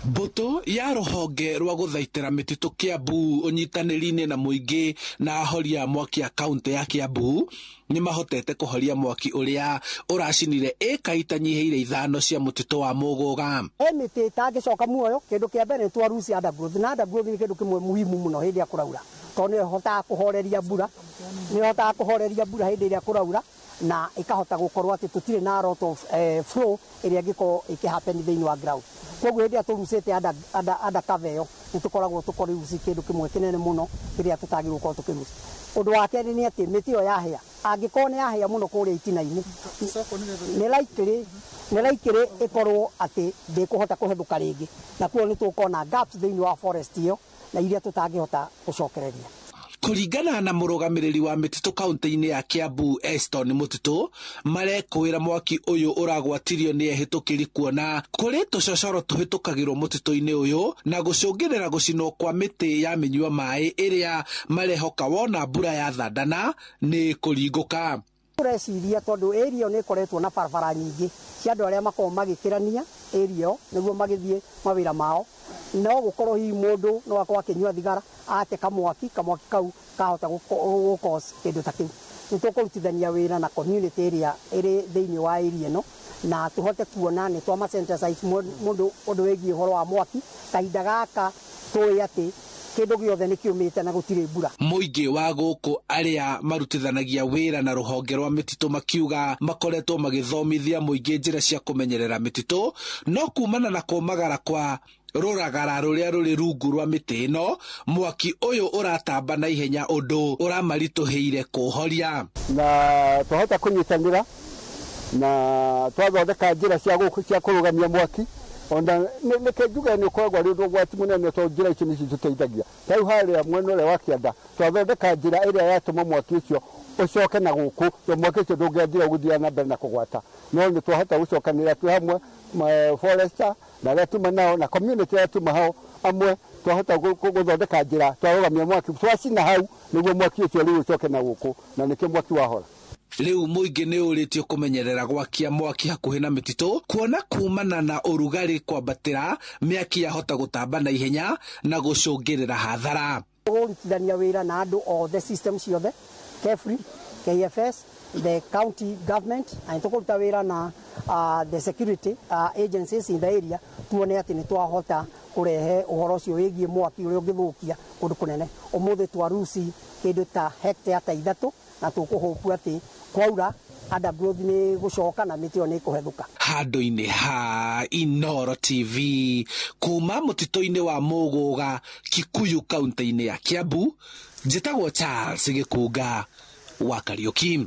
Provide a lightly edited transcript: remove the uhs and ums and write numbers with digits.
Mbuto ya ruhonge rwa guthaitira mititu Kiambu unyitaniri-ini na muingi na ahoria mwaki ya kaunti ya Kiambu ni mahotete kuhoria mwaki uria uracinire eka itanyiheire 5 cia mutitu wa Muguga. Miti itangicoka muoyo kindu kia mbere twaruci undergrowth na undergrowth ni kindu kimwe muhimu muno hindi ya kuraura tondu ni hotaga kuhoreria mbura hindi iria kuraura na ikahota gukorwo ati tutire na lot of flow iria ngiko ikihappen thiini wa ground. Koguo hindi aturucite ada kaveyo nitukoragwo tukoriuci kindu kimwe kinene muno kiria tutagi gukorwo tukiruci. Undu wa keri ni ati miti yo yahia angikorwo ni yahia muno kuria itina-ini ni laikiri ikorwo ati ndikuhota kuhethuka ringi na kuo ni tukona gaps thiini wa forest iyo na iria tutangihota gucokereria. Kuringana na murugamiriri wa mititu kaunti-ini ya Kiambu Eston Mutitu marekwira mwaki uyu uragwatirio ni ehitukiri kuona kuri tucocoro tuhitukagirwo mutitu-ini uyu na gucungirira gucinwo kwa miti ya minyua mai iria marehoka wona mbura ya thandana ni kuringuka. Tureciria tondu area ni ikoretwo na barabara nyingi cia andu aria makorwo magikirania area niguo magithie mawira mao no gukorwo hi mundu no akorwo akinyua thigara ate kamwaki kau kahota gukos kindu ta kiu ni tukurutithania wira na community area iri thiini wa area no na tuhote kuona ni twa sensitize mundu undu wigi uhoro wa mwaki kahinda gaka tui ati kindu giothe ni kiumite na gutire mbura. Muingi wa guku aria marutithanagia wira na ruhonge rwa mititu makiuga makoretwo magithomithia muingi njira cia kumenyerera mititu no kumana na kumagara kwa ruragara ruria ruri rungu rwa miti ino mwaki uyu uratamba na ihenya undu uramarituheire kuhoria na twahota kunyitanira na twathondeka njira cia kurugamia mwaki onda nikenjuga ni ukoragwo ari undu gwati munene to njira ici nici tuteithagia tau haria mwena uria wa Kianda twathondeka njira iria yatuma mwaki ucio ucoke na guku yo mwaki ucio ndungiathira guthia na mbere na kugwata no ni twahota gucokanira tu hamwe forester na aria tuma nao na community aria tuma hao amwe twahota guthondeka njira twarugamia mwaki twacina hau niguo mwaki ucio riu ucoke na guku na nikio mwaki wahora. Riu muingi ni uritio kumenyerera gwakia mwaki hakuhi na mititu kuona kumana na urugari kwambatira miaki yahota gutamba na ihenya na gucungirira hathara. Kurutithania wira na andu othe system ciothe KEFRI, KFS, the county government and tukuruta wira na the security agencies in the area tuone ati ni twahota kurehe uhoro ucio wigie mwaki uria ungithukia kundu kunene. Umuthi twaruci kindu ta hectare ta 3 na tukuhopu ati kwaura undergrowth ni gucoka na miti yo ni kuhethuka. Handu-ini ha Inooro TV kuma mutitu-ini wa Muguga Kikuyu kaunti-ini ya Kiambu njitagwo Charles Gikunga wa Kariuki.